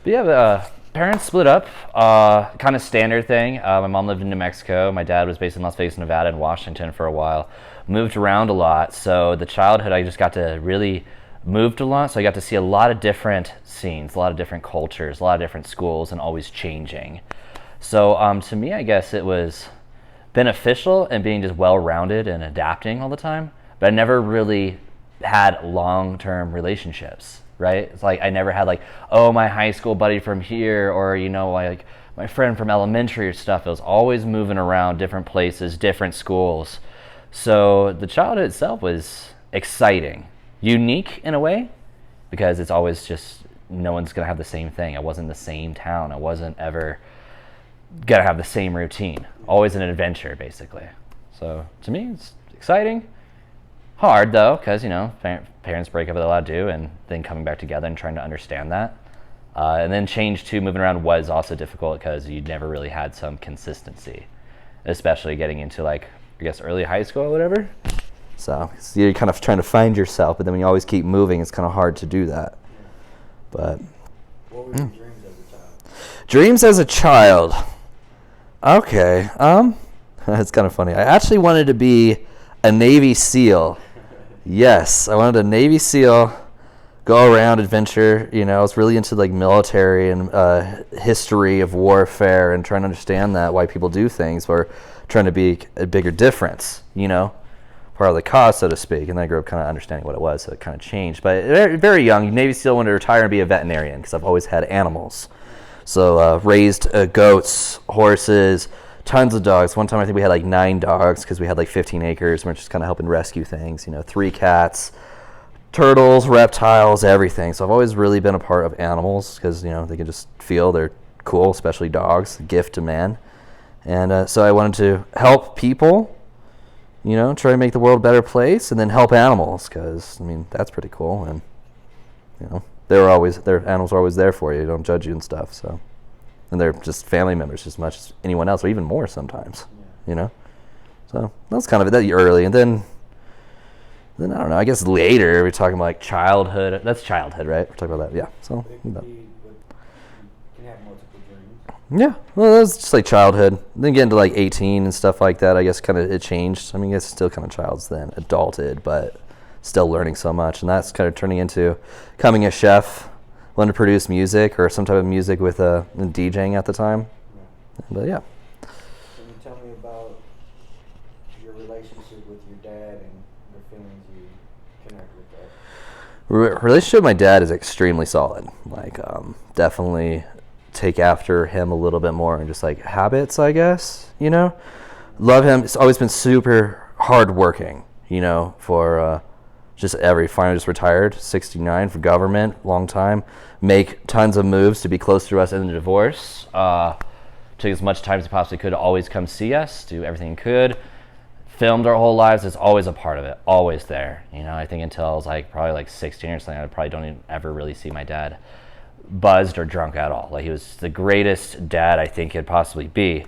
But yeah, parents split up. Kind of standard thing. My mom lived in New Mexico. My dad was based in Las Vegas, Nevada, and Washington for a while. Moved around a lot. So the childhood, I just got to really moved a lot. So I got to see a lot of different scenes, a lot of different cultures, a lot of different schools, and always changing. So to me, I guess it was beneficial and being just well-rounded and adapting all the time. But I never really had long-term relationships, right? It's like I never had like, oh, my high school buddy from here, or like my friend from elementary or stuff. It was always moving around different places, different schools. So the childhood itself was exciting, unique in a way, because it's always just no one's gonna have the same thing. I wasn't in the same town. I wasn't ever gonna have the same routine. Always an adventure, basically. So to me, it's exciting. Hard though, because parents break up, they're allowed to do, and then coming back together and trying to understand that. And then change to moving around was also difficult because you never really had some consistency, especially getting into like, I guess, early high school or whatever. So you're kind of trying to find yourself, but then when you always keep moving, it's kind of hard to do that. But what were your dreams as a child? Dreams as a child. Okay. It's kind of funny. I actually wanted to be a Navy SEAL. Yes, I wanted a Navy SEAL, go around, adventure. I was really into like military and history of warfare and trying to understand that, why people do things, or trying to be a bigger difference, part of the cause, so to speak. And then I grew up kind of understanding what it was, so it kind of changed. But very, very young, Navy SEAL, wanted to retire and be a veterinarian because I've always had animals. So raised goats, horses, tons of dogs. One time I think we had like 9 dogs because we had like 15 acres. And we're just kind of helping rescue things. 3 cats, turtles, reptiles, everything. So I've always really been a part of animals because they can just feel they're cool, especially dogs, a gift to man. And so I wanted to help people, try to make the world a better place, and then help animals because that's pretty cool. And their animals are always there for you. They don't judge you and stuff. So, and they're just family members as much as anyone else, or even more sometimes. So that's kind of it. That early, and then I don't know. I guess later we're talking about like childhood. That's childhood, right? We're talking about that. Yeah. So. But you can have multiple dreams. Yeah. Well, that's just like childhood. Then get into like 18 and stuff like that. I guess kind of it changed. I mean, it's still kind of child's then, adulted, but still learning so much, and that's kind of turning into becoming a chef, wanting to produce music or some type of music with DJing at the time. Yeah. But yeah. Can you tell me about your relationship with your dad and the feelings you connect with that? Relationship with my dad is extremely solid. Like, definitely take after him a little bit more and just like habits, I guess. Love him. It's always been super hardworking. For finally just retired, 69 for government, long time. Make tons of moves to be close to us in the divorce. Took as much time as he possibly could to always come see us, do everything he could. Filmed our whole lives. It's always a part of it, always there. I think until I was probably 16 or something, I probably don't even ever really see my dad buzzed or drunk at all. Like, he was the greatest dad I think he'd possibly be.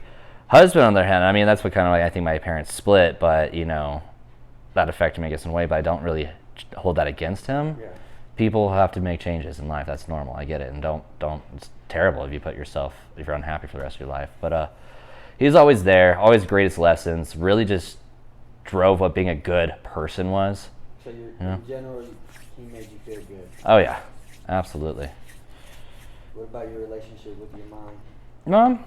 Husband, on the other hand, that's what kind of I think my parents split, but that affected me, I guess, in a way, but I don't really hold that against him. Yeah. People have to make changes in life. That's normal. I get it. And don't it's terrible if you're unhappy for the rest of your life. But he's always there, always greatest lessons, really just drove what being a good person was. So in general, he made you feel good. Oh yeah, absolutely. What about your relationship with your mom? Mom,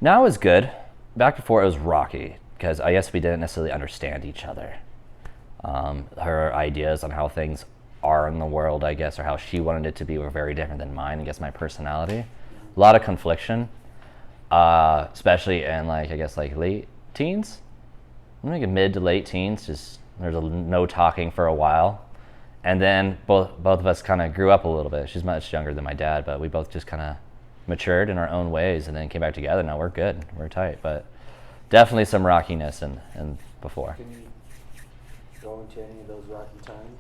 now is good. Back before it was rocky because I guess we didn't necessarily understand each other. Her ideas on how things are in the world, I guess, or how she wanted it to be were very different than mine. I guess my personality, a lot of confliction, especially in late teens, mid to late teens. Just there's no talking for a while, and then both of us kind of grew up a little bit. She's much younger than my dad, but we both just kind of matured in our own ways, and then came back together. Now we're good, we're tight, but definitely some rockiness and before. Can you go into any of those rocky times?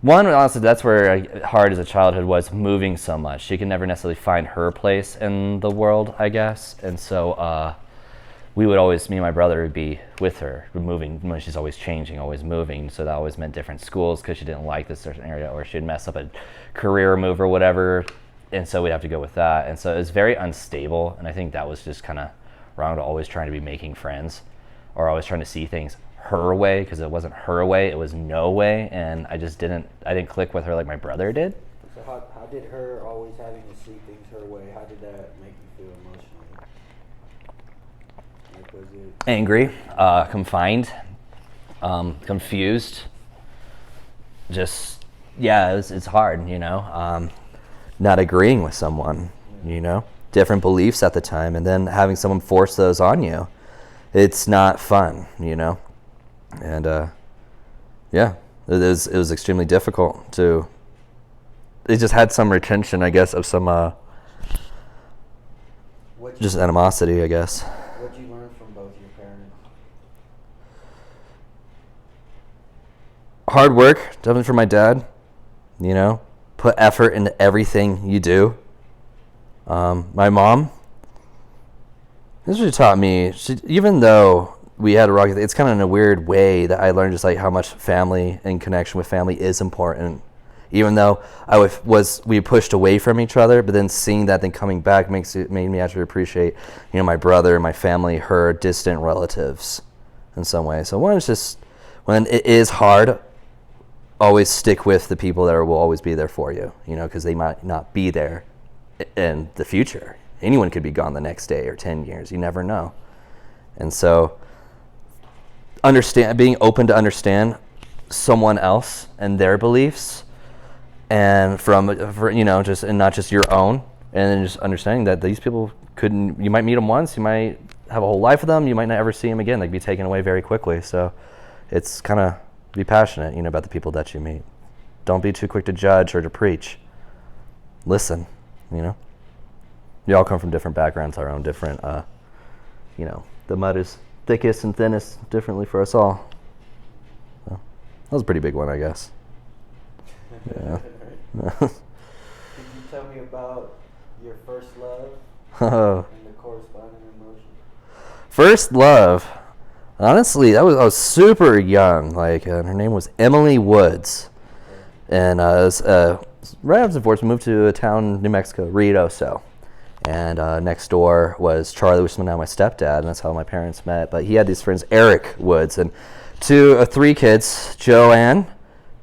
One, honestly, that's where hard as a childhood was moving so much. She could never necessarily find her place in the world, I guess. And so we would always, me and my brother would be with her, moving when she's always changing, always moving. So that always meant different schools because she didn't like this certain area, or she'd mess up a career move or whatever. And so we'd have to go with that. And so it was very unstable. And I think that was just kind of wrong, to always trying to be making friends or always trying to see things her way, because it wasn't her way, it was no way. And I didn't click with her like my brother did. So how did her always having to see things her way, how did that make you feel emotionally? Like, was it Angry, confined, confused. Just, yeah, it's hard, not agreeing with someone, different beliefs at the time, and then having someone force those on you. It's not fun, and yeah, it was extremely difficult to. It just had some retention, I guess, of some just animosity, I guess. What did you learn from both your parents? Hard work, definitely from my dad. Put effort into everything you do. My mom, this is what she taught me. Even though we had a rocky, it's kind of in a weird way that I learned just like how much family and connection with family is important. Even though we pushed away from each other, but then seeing that, then coming back made me actually appreciate, my brother, my family, her distant relatives, in some way. So one is just, when it is hard, always stick with the people that will always be there for you, because they might not be there in the future. Anyone could be gone the next day or 10 years. You never know. And so being open to understand someone else and their beliefs, and and not just your own, and then just understanding that these people you might meet them once, you might have a whole life with them, you might not ever see them again. They can be taken away very quickly. So it's kind of, be passionate, about the people that you meet. Don't be too quick to judge or to preach. Listen, We all come from different backgrounds, our own different, the mud is thickest and thinnest differently for us all. So, that was a pretty big one, I guess. Yeah. Could you tell me about your first love and the corresponding emotion? First love. Honestly, I was super young. Like, her name was Emily Woods, and right after divorce, we moved to a town in New Mexico, Ruidoso, and next door was Charlie, which is now my stepdad, and that's how my parents met. But he had these friends, Eric Woods, and three kids, Joanne,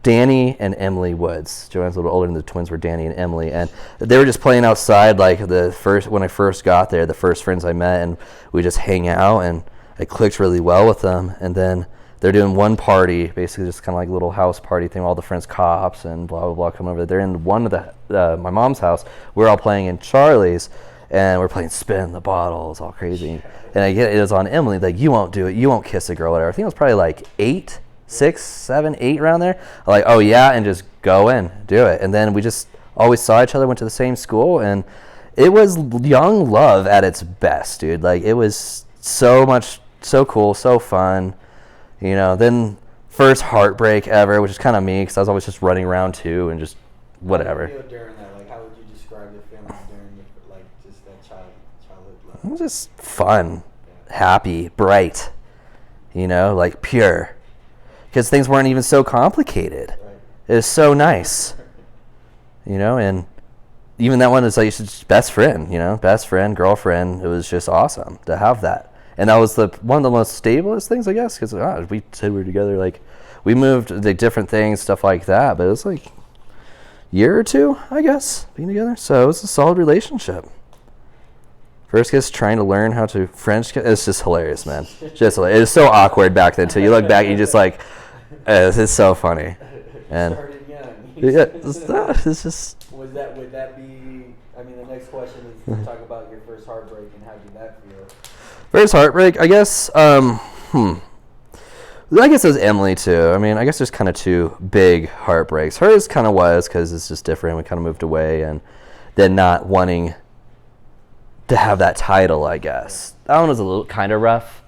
Danny, and Emily Woods. Joanne's a little older than the twins were Danny and Emily, and they were just playing outside. Like when I first got there, the first friends I met, and we just hang out and. I clicked really well with them, and then they're doing one party, basically just kind of like a little house party thing. All the friends, cops and blah blah blah, come over. They're in one of my mom's house. We're all playing in Charlie's, and we're playing spin the bottles, all crazy. And it was on Emily, like, you won't do it, you won't kiss a girl, whatever. I think it was probably like 8, 6, 7, 8 around there. I'm like, oh yeah, and just go in, do it. And then we just always saw each other, went to the same school, and it was young love at its best, dude. Like, it was so cool, so fun, then first heartbreak ever, which is kind of me, because I was always just running around too, and just whatever. How did you feel during that? Like, how would you describe your feelings during just that childhood love? It was just fun, happy, bright, like pure, because things weren't even so complicated. Right. It was so nice, and even that one is like just best friend, best friend, girlfriend. It was just awesome to have that. And that was one of the most stablest things, I guess, because we said we were together. Like, we moved to different things, stuff like that. But it was like a year or two, I guess, being together. So it was a solid relationship. First kiss, trying to learn how to French kiss. It's just hilarious, man. Just hilarious. It was so awkward back then, too. You look back, and you just like, it's so funny. And started young. Yeah, it's just. Would that be? I mean, the next question is to talk about your first heartbreak and how did that feel? First heartbreak, I guess. I guess it was Emily too. I mean, I guess there's kind of two big heartbreaks. Hers kind of was because it's just different. We kind of moved away, and then not wanting to have that title, I guess. That one was a little kind of rough.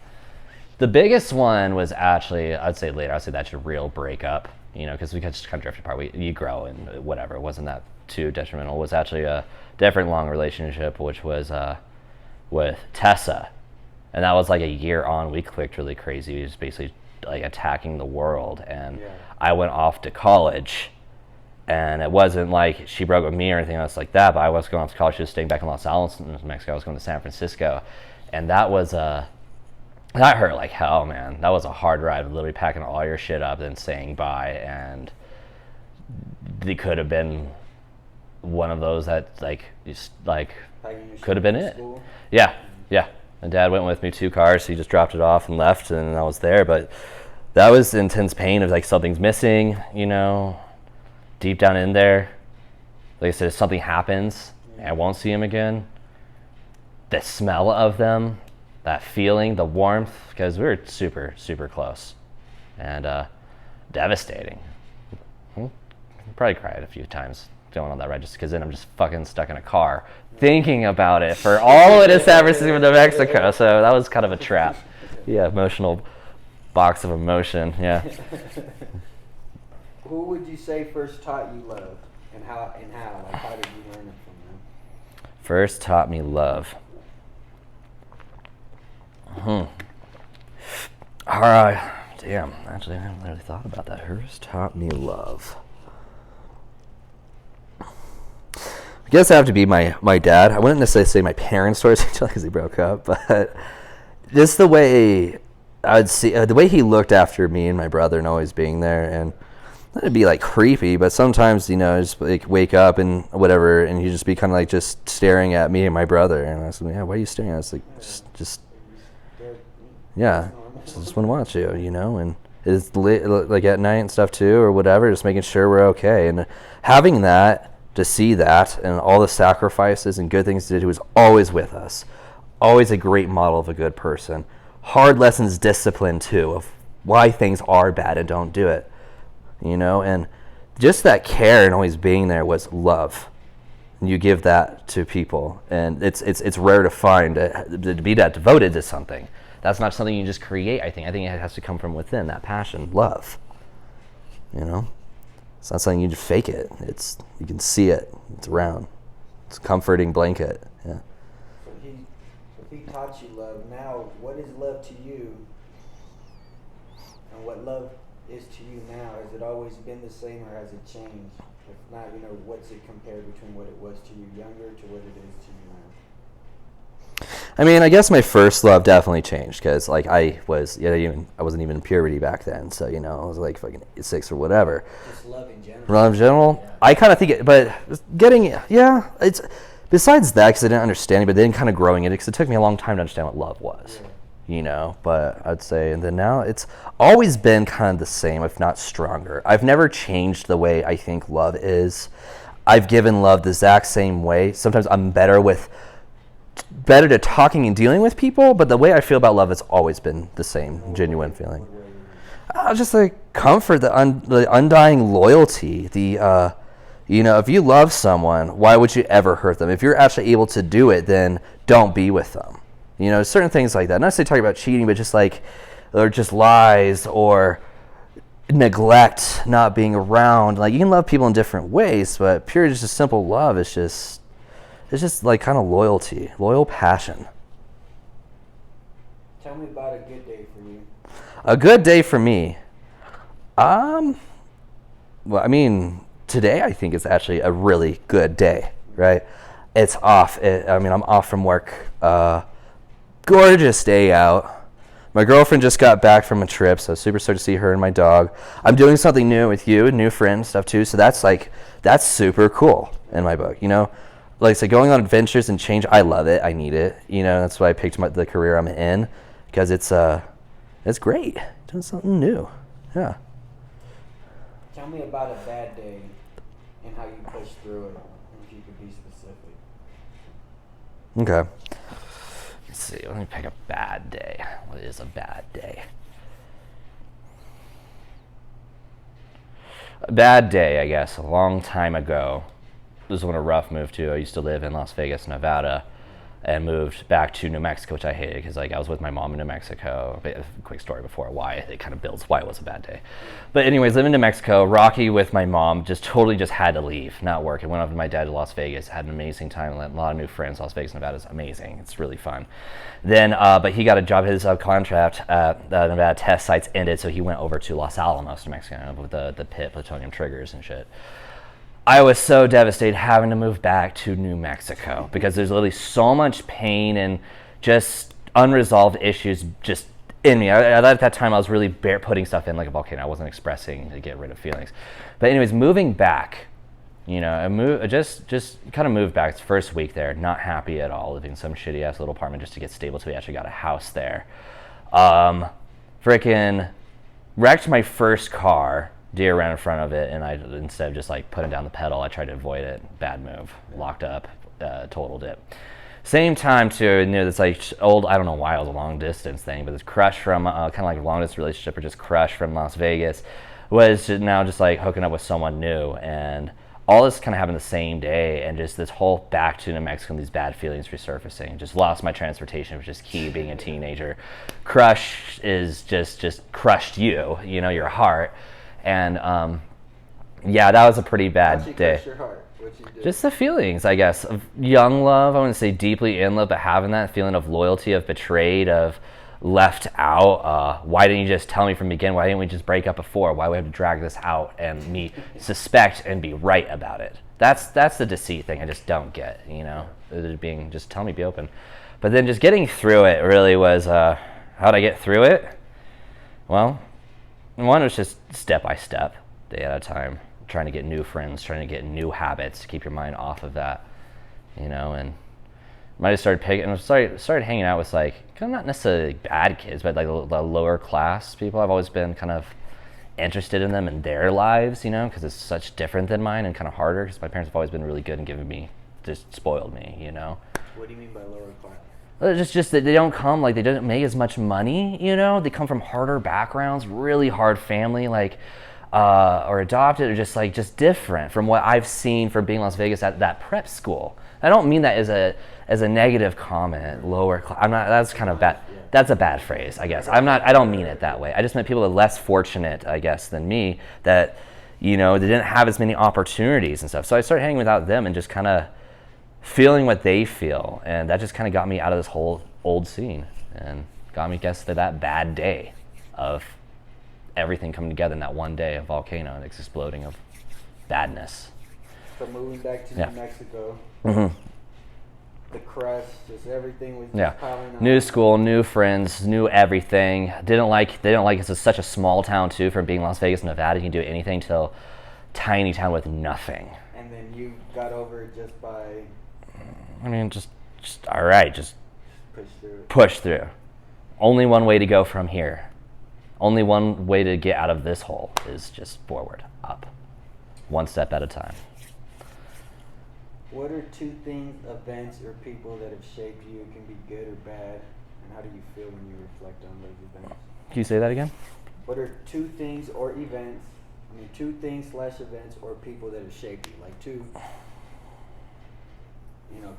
The biggest one was actually, I'd say later. I'd say that's your real breakup. Because we just kind of drifted apart. You grow and whatever. It wasn't that too detrimental. It was actually a different long relationship, which was with Tessa. And that was like a year on. We clicked really crazy. He was basically like attacking the world. And I went off to college. And it wasn't like she broke with me or anything else like that, but I was going off to college. She was staying back in Los Angeles, Mexico. I was going to San Francisco. And that was that hurt like hell, man. That was a hard ride, literally packing all your shit up and saying bye. And it could have been one of those that could have been it. School? Yeah. And Dad went with me 2 cars. He just dropped it off and left, and I was there. But that was intense pain of like something's missing, deep down in there. Like I said, if something happens and I won't see him again, the smell of them, that feeling, the warmth, because we were super, super close, and devastating. Probably cried a few times going on that ride just because then I'm just fucking stuck in a car thinking about it for all of it in San Francisco to Mexico. So that was kind of a trap. Yeah, emotional box of emotion. Yeah. Who would you say first taught you love, and how? Like, how did you learn it from them? First taught me love. All right. Damn. Actually, I haven't really thought about that. First taught me love. I guess I have to be my dad. I wouldn't necessarily say my parents' stories because he broke up, but just the way I'd see the way he looked after me and my brother and always being there, and it'd be like creepy, but sometimes just like wake up and whatever, and he'd just be kind of like just staring at me and my brother, and I said, "Yeah, why are you staring at us?" Like just yeah, just want to watch you, and it's like at night and stuff too, or whatever, just making sure we're okay, and having that. To see that and all the sacrifices and good things he did, he was always with us. Always a great model of a good person. Hard lessons, discipline too, of why things are bad and don't do it. And just that care and always being there was love. And you give that to people. And it's rare to find to be that devoted to something. That's not something you just create, I think. I think it has to come from within, that passion, love. It's not something you just fake it. You can see it. It's around. It's a comforting blanket. Yeah. So if he taught you love, now what is love to you? And what love is to you now? Has it always been the same, or has it changed? If not, what's it compared between what it was to you younger to what it is to you now? I mean, I guess my first love definitely changed because, like, I wasn't even in puberty back then, so I was like fucking 6 or whatever. Just love in general. Love in general, yeah. I kind of think it, but it's besides that because I didn't understand it, but then kind of growing it because it took me a long time to understand what love was, But I'd say, and then now it's always been kind of the same, if not stronger. I've never changed the way I think love is. I've given love the exact same way. Sometimes I'm better to talking and dealing with people, but the way I feel about love has always been the same, genuine feeling. Just the comfort, the undying loyalty, if you love someone, why would you ever hurt them? If you're actually able to do it, then don't be with them. Certain things like that. Not necessarily talking about cheating, but or just lies or neglect, not being around. Like, you can love people in different ways, but pure, just a simple love is just. It's just like kind of loyalty, loyal passion. Tell me about a good day for you. A good day for me. Well, I mean, today I think is actually a really good day, right? It's off. I'm off from work. Gorgeous day out. My girlfriend just got back from a trip, so super stoked to see her and my dog. I'm doing something new with you, new friends, stuff too, so that's super cool in my book, Like I said, going on adventures and change, I love it. I need it. That's why I picked the career I'm in, because it's great. Doing something new. Yeah. Tell me about a bad day and how you pushed through it, if you could be specific. Okay. Let's see. Let me pick a bad day. What is a bad day? A bad day, I guess, a long time ago. This is when a rough move to. I used to live in Las Vegas, Nevada, and moved back to New Mexico, which I hated because like I was with my mom in New Mexico. A quick story before why it kind of builds why it was a bad day. But anyways, living in New Mexico, Rocky with my mom just totally just had to leave, not work. I went off with my dad to Las Vegas, had an amazing time, a lot of new friends. Las Vegas, Nevada is amazing. It's really fun. Then, but he got a job. His contract at the Nevada test sites ended, so he went over to Los Alamos, New Mexico, with the pit, plutonium triggers and shit. I was so devastated having to move back to New Mexico because there's literally so much pain and just unresolved issues just in me. At that time, I was really putting stuff in like a volcano. I wasn't expressing to get rid of feelings. But anyways, moving back, I just kind of moved back. It's first week there, not happy at all, living in some shitty ass little apartment just to get stable till we actually got a house there. Freaking wrecked my first car. Deer ran in front of it, and I, instead of just like putting down the pedal, I tried to avoid it. Bad move. Locked up. Totaled it. Same time too, this like old, I don't know why it was a long distance thing, but this crush from kind of like a long distance relationship or just crush from Las Vegas was now just like hooking up with someone new, and all this kind of happened the same day, and just this whole back to New Mexico and these bad feelings resurfacing. Just lost my transportation, which is key being a teenager. Crush is just crushed you, your heart. And yeah, that was a pretty bad day. Your heart? What'd you do? Just the feelings, I guess, of young love. I wouldn't say deeply in love, but having that feeling of loyalty, of betrayed, of left out. Why didn't you just tell me from the beginning? Why didn't we just break up before? Why do we have to drag this out and me suspect and be right about it? That's the deceit thing I just don't get, being just tell me, be open. But then just getting through it really was, how'd I get through it? Well, one was just step by step, day at a time, trying to get new friends, trying to get new habits, keep your mind off of that, and might have started hanging out with like, kind of not necessarily bad kids, but like the lower class people. I've always been kind of interested in them and their lives, because it's such different than mine and kind of harder because my parents have always been really good and giving me, just spoiled me, What do you mean by lower class? Just that they don't come, like they don't make as much money, they come from harder backgrounds, really hard family, like or adopted, or just different from what I've seen from being in Las Vegas at that prep school. I don't mean that as a negative comment, lower class. I'm not, that's kind of bad. That's a bad phrase, I guess. I don't mean it that way. I just meant people that are less fortunate, I guess, than me, that they didn't have as many opportunities and stuff. So I started hanging without them and just kind of feeling what they feel, and that just kind of got me out of this whole old scene and got me, I guess, to that bad day of everything coming together in that one day, a volcano and it's exploding of badness. So moving back to New Mexico, the crush, just everything was just piling on. New school, new friends, new everything. They didn't like it's such a small town too. From being Las Vegas, Nevada, you can do anything till tiny town with nothing. And then you got over it just by. I mean, just all right, just push through. Only one way to go from here. Only one way to get out of this hole is just forward, up, one step at a time. What are two things, events, or people that have shaped you? It can be good or bad. And how do you feel when you reflect on those events? Can you say that again? What are two things or events? Two things / events or people that have shaped you? Like two,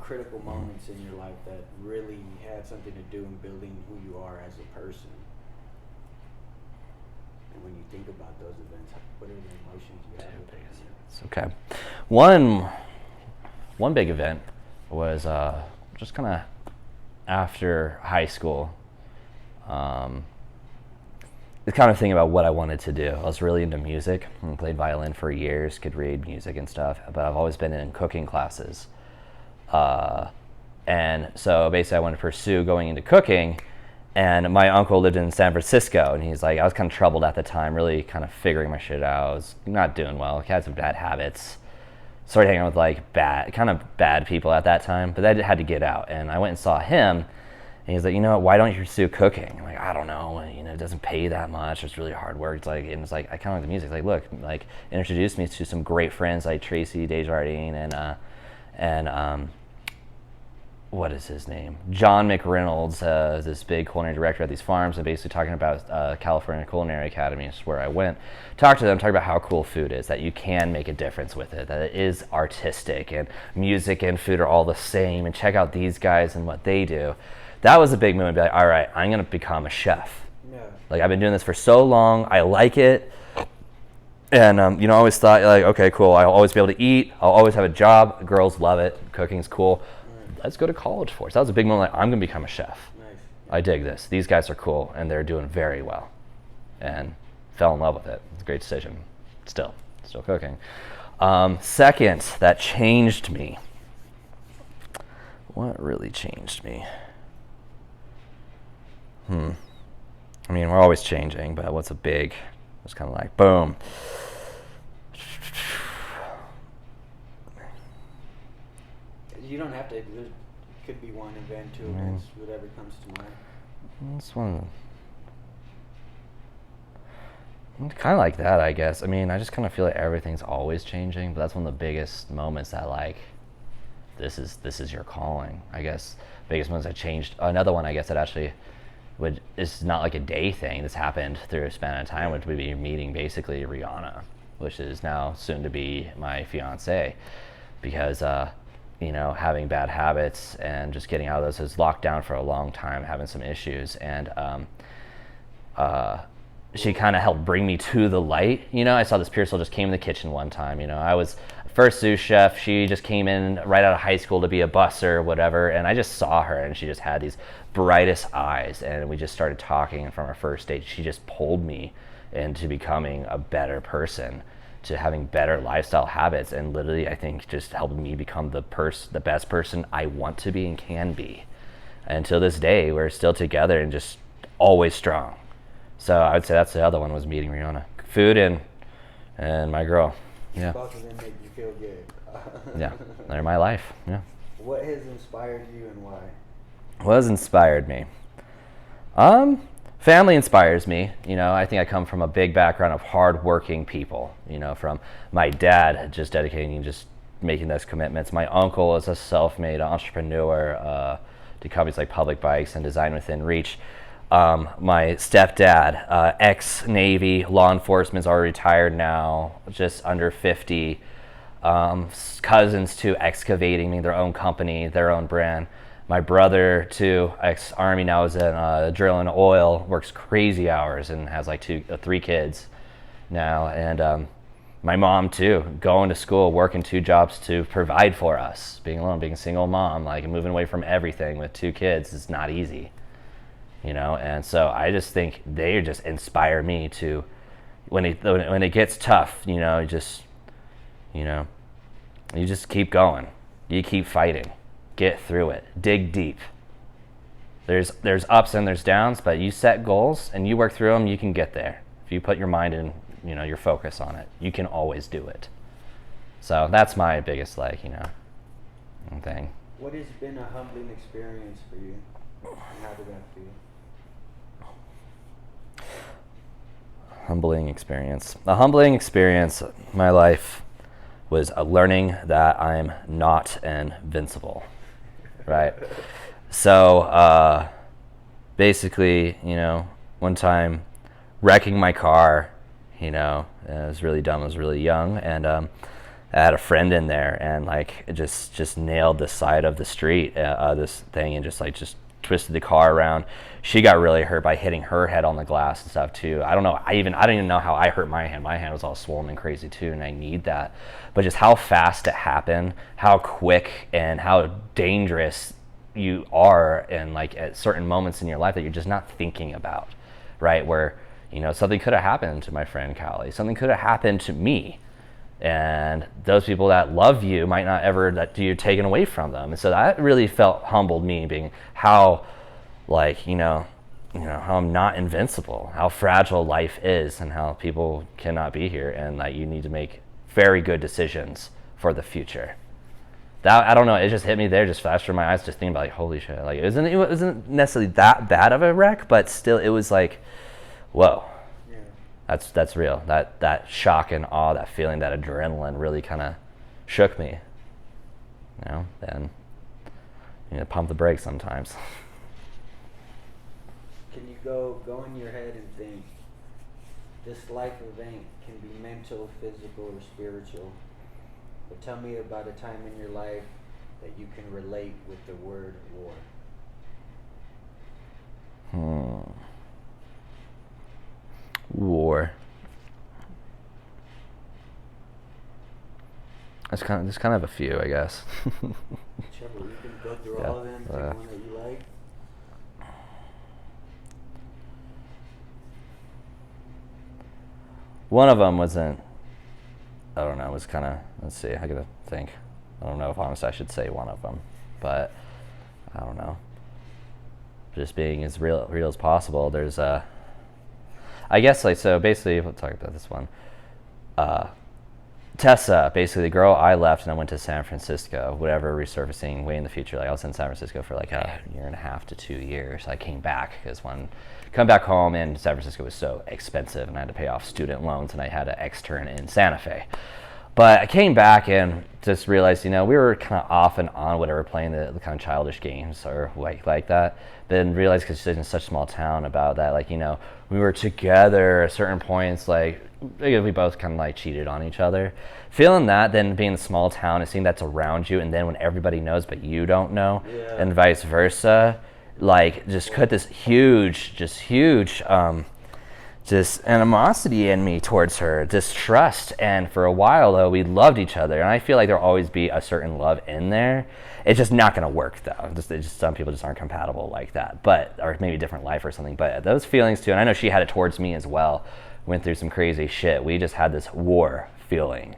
critical moments in your life that really had something to do in building who you are as a person. And when you think about those events, what are the emotions you have? Okay. One big event was just kind of after high school. The kind of thing about what I wanted to do. I was really into music. I played violin for years, could read music and stuff, but I've always been in cooking classes. And so basically I wanted to pursue going into cooking, and my uncle lived in San Francisco, and he's like, I was kind of troubled at the time, really kind of figuring my shit out. I was not doing well. I had some bad habits. Started hanging out with like bad people at that time, but I had to get out. And I went and saw him, and he's like, why don't you pursue cooking? I'm like, I don't know. It doesn't pay that much. It's really hard work. I kind of like the music. Like, look, introduced me to some great friends like Tracy, Desjardins, and what is his name? John McReynolds, this big culinary director at these farms, and basically talking about California Culinary Academy, is where I went. Talked to them, talked about how cool food is, that you can make a difference with it, that it is artistic, and music and food are all the same, and check out these guys and what they do. That was a big moment, be like, all right, I'm going to become a chef. Yeah. Like, I've been doing this for so long, I like it, and I always thought, like, okay, cool, I'll always be able to eat, I'll always have a job, girls love it, cooking's cool. Let's go to college for it. So that was a big moment. Like, I'm going to become a chef. Nice. I dig this. These guys are cool, and they're doing very well. And fell in love with it. It's a great decision. Still cooking. Second, that changed me. What really changed me? I mean, we're always changing, but what's a big? It's kind of like, boom. You don't have to. There could be one event, two events, whatever comes to mind. This one, kind of like that, I guess. I mean, I just kind of feel like everything's always changing, but that's one of the biggest moments that, like, this is your calling, I guess. Biggest moments that changed. Another one, I guess, that actually it's not like a day thing. This happened through a span of time, which would be meeting basically Rihanna, which is now soon to be my fiance, because having bad habits and just getting out of those, was locked down for a long time, having some issues, and she kind of helped bring me to the light. I saw this Pearsall just came in the kitchen one time. I was first sous chef. She just came in right out of high school to be a busser or whatever, and I just saw her, and she just had these brightest eyes, and we just started talking, and from our first date, she just pulled me into becoming a better person, to having better lifestyle habits, and literally I think just helped me become the best person I want to be and can be. And until this day, we're still together and just always strong. So I would say that's the other one, was meeting Rihanna. Food and my girl. Yeah. Both of them make you feel good. Yeah, they're my life. Yeah. What has inspired you and why? What has inspired me? Family inspires me. I think I come from a big background of hardworking people. From my dad just dedicating, just making those commitments. My uncle is a self-made entrepreneur to companies like Public Bikes and Design Within Reach. My stepdad, ex-Navy, law enforcement, is already retired now, just under 50. Cousins too, excavating, their own company, their own brand. My brother too, ex-Army, now is in drilling oil, works crazy hours and has like 3 kids now. And my mom too, going to school, working 2 jobs to provide for us. Being alone, being a single mom, like moving away from everything with 2 kids is not easy. And so I just think they just inspire me to, when it gets tough, you just keep going. You keep fighting. Get through it. Dig deep. There's ups and there's downs, but you set goals and you work through them, you can get there. If you put your mind and your focus on it, you can always do it. So that's my biggest thing. What has been a humbling experience for you? And how did that feel? Humbling experience. A humbling experience in my life was learning that I'm not invincible, right? So basically, one time wrecking my car, it was really dumb. I was really young, and I had a friend in there, and like it just nailed the side of the street, this thing, and just twisted the car around. She got really hurt by hitting her head on the glass and stuff too. I don't know. I don't even know how I hurt my hand. My hand was all swollen and crazy too, and I need that. But just how fast it happened, how quick, and how dangerous you are, and like at certain moments in your life that you're just not thinking about, right? Where something could have happened to my friend Callie. Something could have happened to me. And those people that love you might not ever let you taken away from them. And so that really humbled me, being how, how I'm not invincible, how fragile life is, and how people cannot be here, and that you need to make very good decisions for the future. That, I don't know, it just hit me there, just flashed through my eyes, just thinking about like, holy shit, like it wasn't necessarily that bad of a wreck, but still it was like, whoa. That's real. That shock and awe, that feeling, that adrenaline really kind of shook me. And pump the brakes sometimes. Can you go in your head and think, this life event can be mental, physical, or spiritual, but tell me about a time in your life that you can relate with the word war. War. There's kind of a few, I guess. Whichever, you can go through all of them, pick one that you like. One of them wasn't, I don't know, it was kind of, let's see, I gotta think. I don't know if honestly I should say one of them, but I don't know. Just being as real as possible. There's I guess, like, so basically, we'll talk about this one. Tessa, basically the girl I left and I went to San Francisco, whatever, resurfacing way in the future. Like I was in San Francisco for like a year and a half to 2 years. I came back because come back home in San Francisco was so expensive and I had to pay off student loans and I had an extern in Santa Fe. But I came back and just realized, we were kind of off and on, whatever, playing the kind of childish games or like that. Then realized, because she's in such a small town, about that, like, we were together at certain points, like, we both kind of like cheated on each other. Feeling that, then being in a small town and seeing that's around you, and then when everybody knows but you don't know, and vice versa, like, just put this huge just animosity in me towards her, distrust. And for a while, though, we loved each other, and I feel like there'll always be a certain love in there. It's just not going to work, though. Just some people just aren't compatible like that, or maybe a different life or something. But those feelings too, and I know she had it towards me as well. Went through some crazy shit. We just had this war feeling,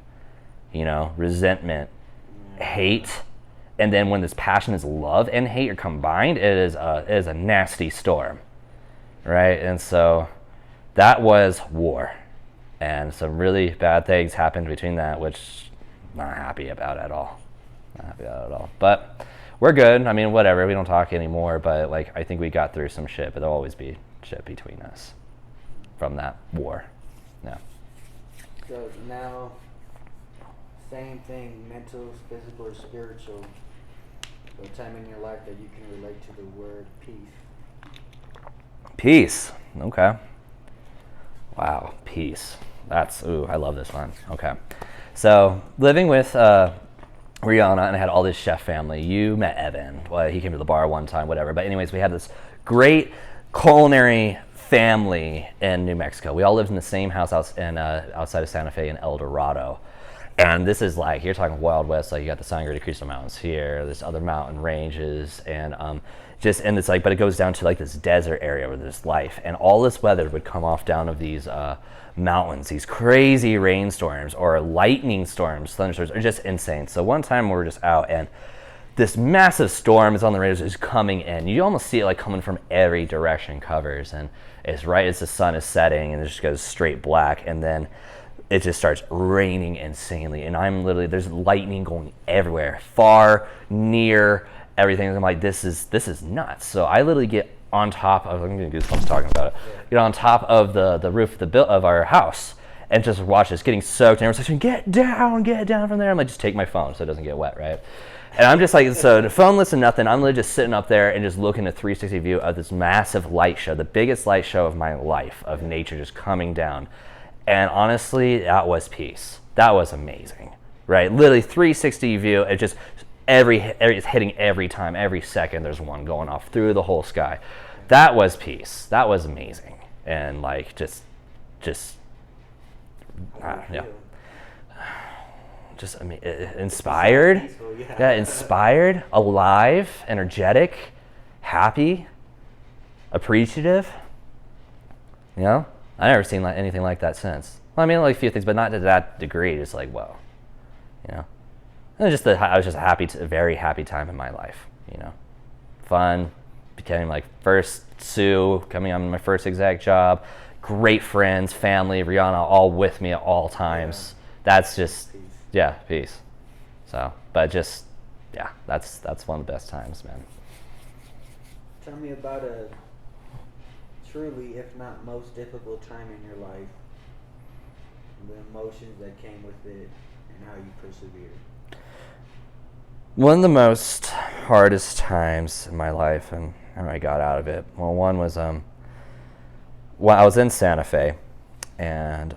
resentment, hate, and then when this passion is love and hate are combined, it is a nasty storm, right? And so that was war, and some really bad things happened between that, which I'm not happy about at all. But we're good. I mean, whatever. We don't talk anymore, but like I think we got through some shit. But there'll always be shit between us from that war. Yeah. So now, same thing, mental, physical, or spiritual. So a time in your life that you can relate to the word peace. Peace. Okay. Wow, peace. I love this one. Okay. So, living with Rihanna, and I had all this chef family. You met Evan. Well, he came to the bar one time, whatever. But anyways, we had this great culinary family in New Mexico. We all lived in the same house outside of Santa Fe in El Dorado. And this is like, you're talking Wild West, like you got the Sangre de Cristo Mountains here, there's other mountain ranges, and it's like, but it goes down to like this desert area where there's life, and all this weather would come off down of these mountains, these crazy rainstorms or lightning storms, thunderstorms, are just insane. So one time we were just out, and this massive storm is on the radar, is coming in. You almost see it like coming from every direction, covers, and it's right as the sun is setting, and it just goes straight black, and then it just starts raining insanely, and I'm literally, there's lightning going everywhere, far, near, everything. I'm like, this is nuts. So I literally get on top of, I'm getting goosebumps talking about it, get on top of the roof of our house and just watch this getting soaked, and everyone's like, get down from there. I'm like, just take my phone so it doesn't get wet, right? And I'm just like, so the phoneless and nothing, I'm literally just sitting up there and just looking at a 360 view of this massive light show, the biggest light show of my life, of nature just coming down. And honestly, that was peace. That was amazing, right? Literally 360 view. It just it's hitting every time, every second. There's one going off through the whole sky. That was peace. That was amazing, and like just inspired. Peaceful, Yeah, inspired, alive, energetic, happy, appreciative. I've never seen anything like that since. Well, I mean, like a few things, but not to that degree. Just like, whoa, And I was just a very happy time in my life. Fun, became like first Sue, coming on my first exact job, great friends, family, Rihanna, all with me at all times. That's just, peace. Peace. So, but just, that's one of the best times, man. Tell me about a truly, if not most difficult time in your life, the emotions that came with it, and how you persevered. One of the most hardest times in my life and how I got out of it. Well, one was well, I was in Santa Fe and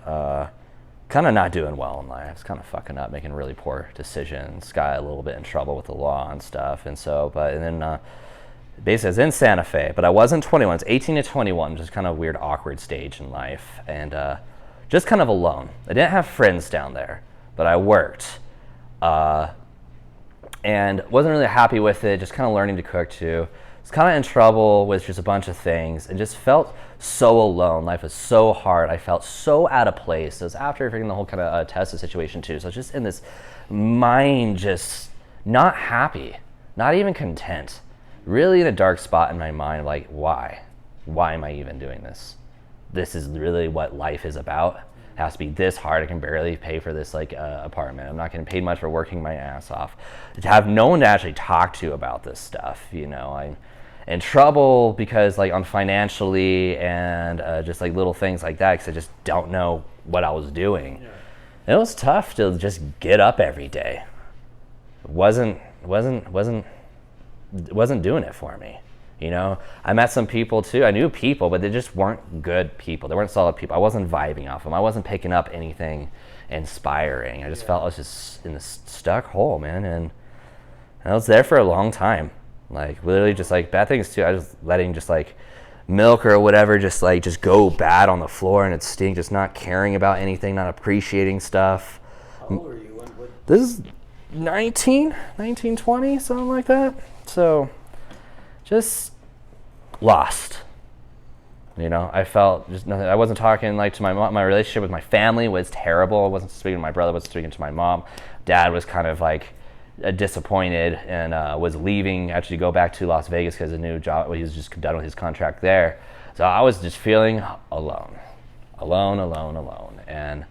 kind of not doing well in life. I was kind of fucking up, making really poor decisions. Got a little bit in trouble with the law and stuff. And so, but and then basically I was in Santa Fe, but I wasn't 21. It's 18 to 21, just kind of a weird, awkward stage in life. And just kind of alone. I didn't have friends down there, but I worked. And wasn't really happy with it, just kind of learning to cook too. Was kind of in trouble with just a bunch of things and just felt so alone. Life was so hard. I felt so out of place. It was after figuring the whole kind of Tessa situation too. So I was just in this mind, just not happy, not even content. Really in a dark spot in my mind, like why? Why am I even doing this? This is really what life is about. It has to be this hard. I can barely pay for this apartment. I'm not getting paid much for working my ass off. To have no one to actually talk to about this stuff, you know, I'm in trouble because like on financially and just like little things like that because I just don't know what I was doing. Yeah. And it was tough to just get up every day. It wasn't doing it for me. You know, I met some people too. I knew people, but they just weren't good people. They weren't solid people. I wasn't vibing off them. I wasn't picking up anything inspiring. I just felt I was just in this stuck hole, man. And I was there for a long time. Like literally just like bad things too. I was letting just like milk or whatever just go bad on the floor and it stink. Just not caring about anything, not appreciating stuff. How old were you? This is 19, 20, something like that. So just lost. You know, I felt just nothing. I wasn't talking like to my mom. My relationship with my family was terrible. I wasn't speaking to my brother. I wasn't speaking to my mom. Dad was kind of like disappointed and was leaving actually to go back to Las Vegas because a new job. He was just done with his contract there. So I was just feeling alone. And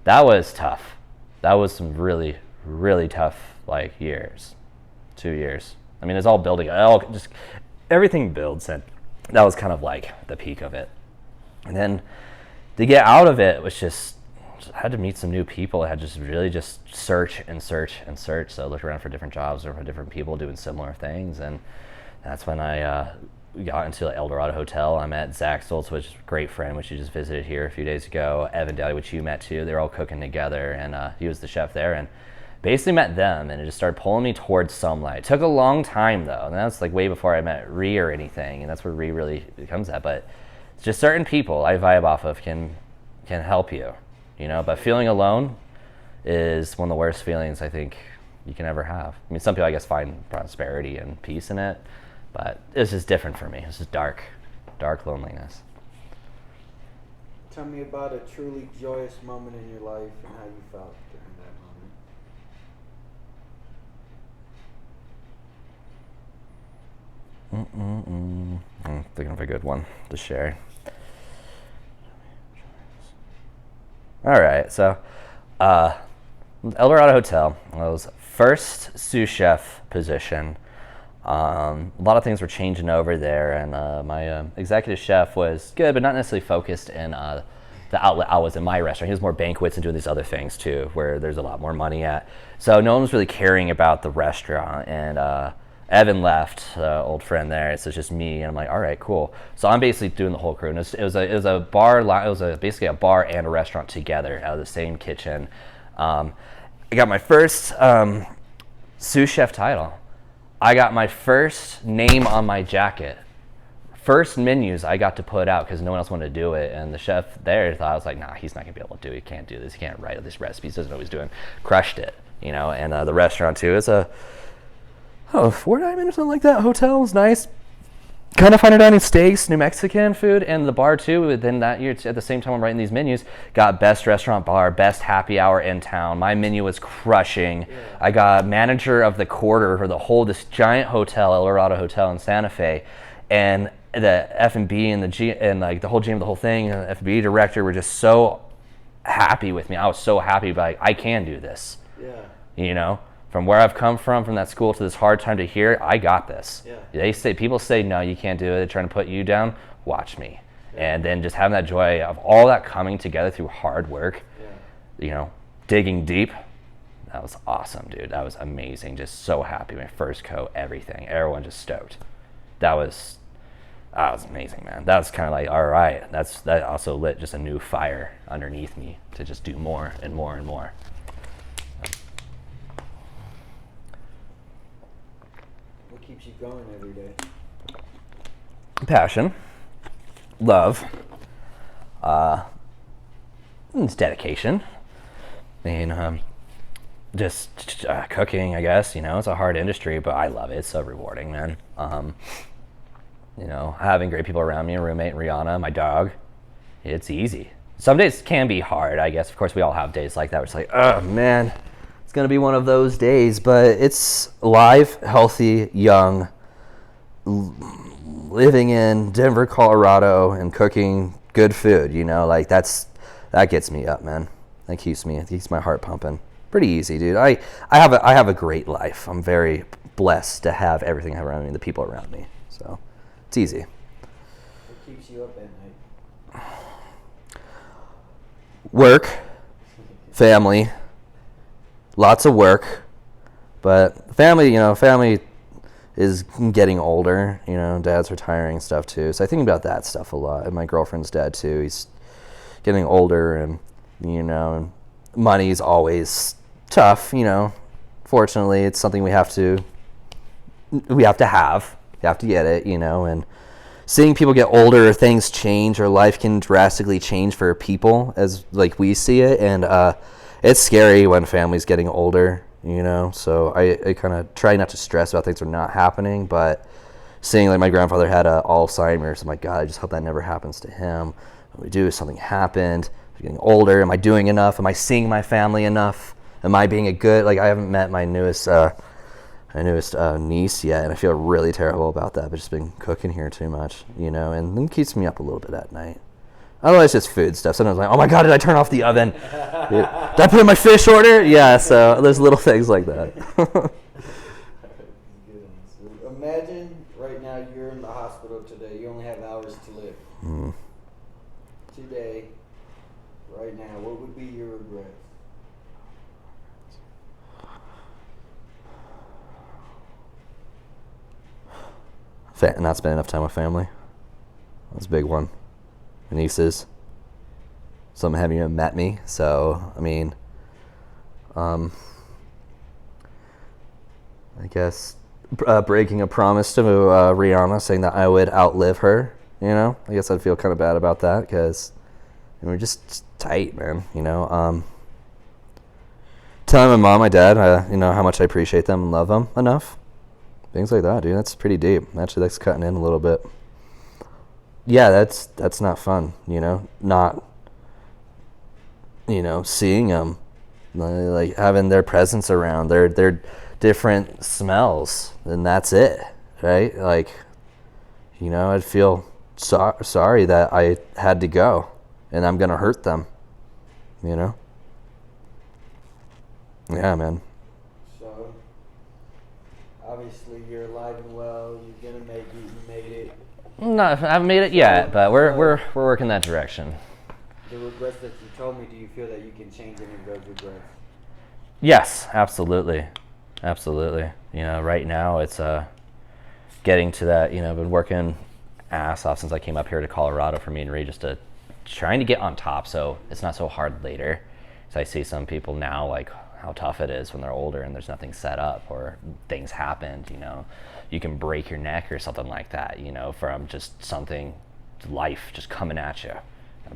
that was tough. That was some really, really tough like years, 2 years. I mean, it's all building. Everything builds, and that was kind of like the peak of it. And then to get out of it was just I had to meet some new people. I had to just really just search. So I looked around for different jobs or for different people doing similar things, and that's when I got into El Dorado Hotel. I met Zach Stoltz, which is a great friend, which you just visited here a few days ago. Evan Daly, which you met too. They were all cooking together, and he was the chef there, and basically met them, and it just started pulling me towards some light. It took a long time though, and that's like way before I met Ree or anything, and that's where Ree really comes at. But it's just certain people I vibe off of can help you, you know. But feeling alone is one of the worst feelings I think you can ever have. I mean, some people I guess find prosperity and peace in it, but it's just different for me. It's just dark loneliness. Tell me about a truly joyous moment in your life and how you felt during that moment. I'm thinking of a good one to share. All right, so El Dorado Hotel was first sous chef position. A lot of things were changing over there, and my executive chef was good, but not necessarily focused in the outlet I was in my restaurant. He was more banquets and doing these other things too, where there's a lot more money at. So no one was really caring about the restaurant, and Evan left, old friend there, so it's just me, and I'm like, all right, cool. So I'm basically doing the whole crew, and it was a bar, basically a bar and a restaurant together out of the same kitchen. I got my first sous chef title. I got my first name on my jacket. First menus I got to put out because no one else wanted to do it, and the chef there thought I was like, nah, he's not gonna be able to do it. He can't do this. He can't write these recipes. Doesn't know what he's doing. Crushed it, you know. And the restaurant too is a 4-diamond or something like that. Hotel was nice. Kind of fine dining steaks, New Mexican food, and the bar too. Within that year, at the same time I'm writing these menus, got best restaurant bar, best happy hour in town. My menu was crushing. Yeah. I got manager of the quarter for this giant hotel, El Dorado Hotel in Santa Fe, and the F&B and like the whole GM, the whole thing, and the F&B director were just so happy with me. I was so happy, like I can do this. Yeah. You know. From where I've come from that school to this hard time to here, I got this. Yeah. People say, no, you can't do it. They're trying to put you down. Watch me. Yeah. And then just having that joy of all that coming together through hard work, you know, digging deep, That was awesome, dude. That was amazing. Just so happy. My first coat, everything. Everyone just stoked. That was amazing, man. That was kind of like, all right. That also lit just a new fire underneath me to just do more and more and more. What keeps you going every day? Passion, love, it's dedication. I mean, just cooking, I guess. It's a hard industry, but I love it. It's so rewarding, man. Having great people around me, a roommate, Rihanna, my dog, it's easy. Some days can be hard, I guess. Of course, we all have days like that where it's like, oh, man, it's going to be one of those days. But it's live, healthy, young, living in Denver, Colorado, and cooking good food, that gets me up, man. It keeps my heart pumping. Pretty easy, dude. I have a great life. I'm very blessed to have everything around me and the people around me. So it's easy. What keeps you up at night? Work, family, lots of work, but family is getting older. Dad's retiring and stuff too. So I think about that stuff a lot. And my girlfriend's dad too. He's getting older, and money's always tough. Fortunately, it's something we have to have. You have to get it. And seeing people get older, things change, or life can drastically change for people as like we see it, and it's scary when family's getting older. So I kind of try not to stress about things that are not happening, but seeing like my grandfather had Alzheimer's, I'm like, God, I just hope that never happens to him. What we do is something happened. I'm getting older. Am I doing enough? Am I seeing my family enough? Am I being a good, I haven't met my newest niece yet, and I feel really terrible about that, but just been cooking here too much, and it keeps me up a little bit at night. Otherwise, just food stuff. Sometimes I'm like, oh my God, did I turn off the oven? Did I put in my fish order? Yeah, so there's little things like that. Imagine right now you're in the hospital today. You only have hours to live. Today, right now, what would be your regret? Not spending enough time with family. That's a big one. My nieces. Some haven't even met me, so I mean, I guess breaking a promise to Rihanna, saying that I would outlive her. I guess I'd feel kind of bad about that because we're just tight, man. Telling my mom, my dad, how much I appreciate them and love them enough. Things like that, dude. That's pretty deep. Actually, that's cutting in a little bit. Yeah, that's not fun. Not seeing them, like having their presence around, their different smells, and that's it, right? Like, I'd feel sorry that I had to go, and I'm gonna hurt them. Yeah, man. So, obviously, you're alive and well. You're gonna make it. You made it. No, I haven't made it yet, but we're working that direction. The regrets that you told me, do you feel that you can change any of those regrets? Yes, absolutely. Right now it's getting to that. I've been working ass off since I came up here to Colorado for me and Ray, just trying to get on top, so it's not so hard later. So I see some people now, like how tough it is when they're older and there's nothing set up or things happened. You can break your neck or something like that. From just something, life just coming at you.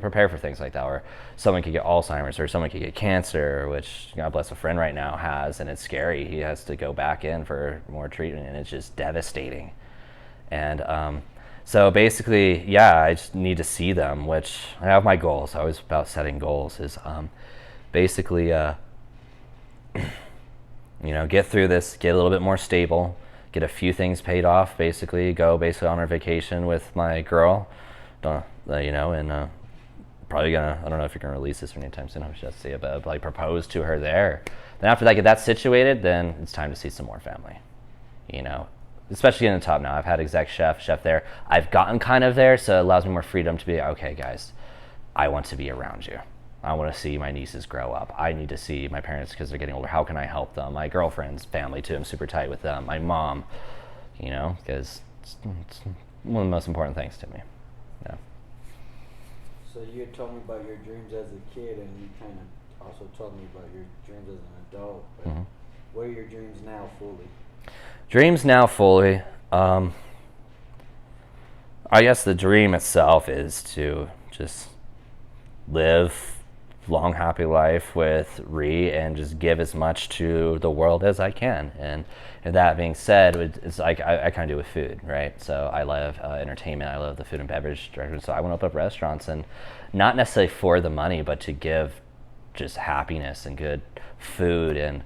Prepare for things like that, or someone could get Alzheimer's, or someone could get cancer, which God bless a friend right now has, and it's scary. He has to go back in for more treatment, and it's just devastating. And so basically, yeah, I just need to see them, which I have my goals. I always about setting goals is basically get through this, get a little bit more stable, get a few things paid off, basically go on our vacation with my girl, and probably gonna, I don't know if you're gonna release this anytime soon, I should just say it, but like propose to her there. Then after that, get that situated, then it's time to see some more family. Especially in the top now. I've had exec chef there. I've gotten kind of there, so it allows me more freedom to be, okay, guys, I want to be around you. I want to see my nieces grow up. I need to see my parents because they're getting older. How can I help them? My girlfriend's family too. I'm super tight with them. My mom, because it's one of the most important things to me. Yeah. So you had told me about your dreams as a kid, and you kind of also told me about your dreams as an adult. But what are your dreams now fully? Dreams now fully. I guess the dream itself is to just live long, happy life with Ree and just give as much to the world as I can. And that being said, it's like I kind of do with food, right? So I love entertainment. I love the food and beverage direction. So I want to open up restaurants, and not necessarily for the money, but to give just happiness and good food and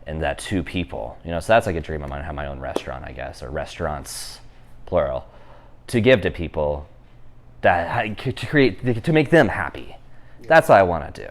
that to people. So that's like a dream of mine, to have my own restaurant, I guess, or restaurants, plural, to give to people, that to make them happy. That's what I want to do,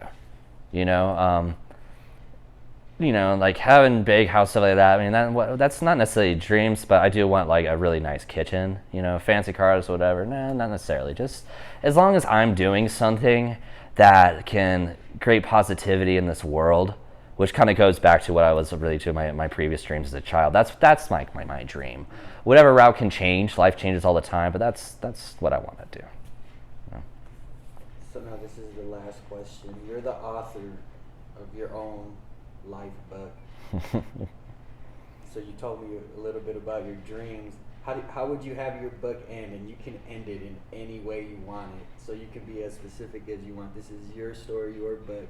like having big house, stuff like that. I mean, that's not necessarily dreams, but I do want like a really nice kitchen, fancy cars, whatever. No, not necessarily. Just as long as I'm doing something that can create positivity in this world, which kind of goes back to what I was really to my previous dreams as a child. That's like my dream. Whatever route can change, life changes all the time, but that's what I want to do. So now this is the last question. You're the author of your own life book. So you told me a little bit about your dreams. How would you have your book end? And you can end it in any way you want it. So you can be as specific as you want. This is your story, your book.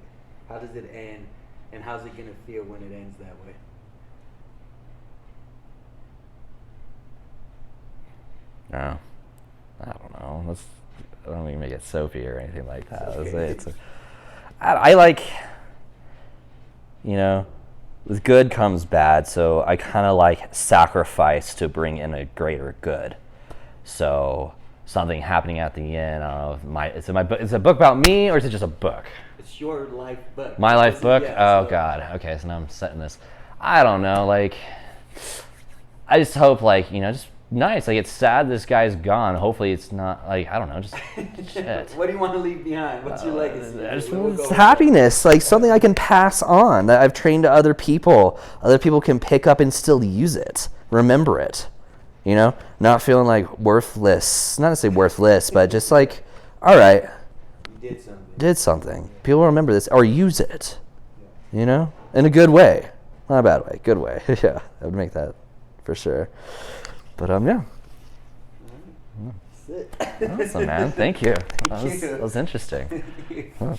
How does it end? And how's it going to feel when it ends that way? No, I don't know. I don't even make it soapy or anything like that. Okay. I like, with good comes bad, so I kind of like sacrifice to bring in a greater good. So something happening at the end, I don't know, is it a book about me, or is it just a book? It's your life book. My life book? Yeah, oh, God. Okay, so now I'm setting this. I don't know, like, I just hope, like, just nice. Like, it's sad this guy's gone. Hopefully it's not, like, I don't know, just shit. What do you want to leave behind? What's your legacy? I just want happiness, like something I can pass on, that I've trained to other people. Other people can pick up and still use it, remember it, not feeling like worthless. Not to say worthless, but just like, all right, you did something. People remember this or use it, in a good way, not a bad way, good way. Yeah, I would make that for sure. But yeah. That's it. Awesome, man. Thank you. That was interesting.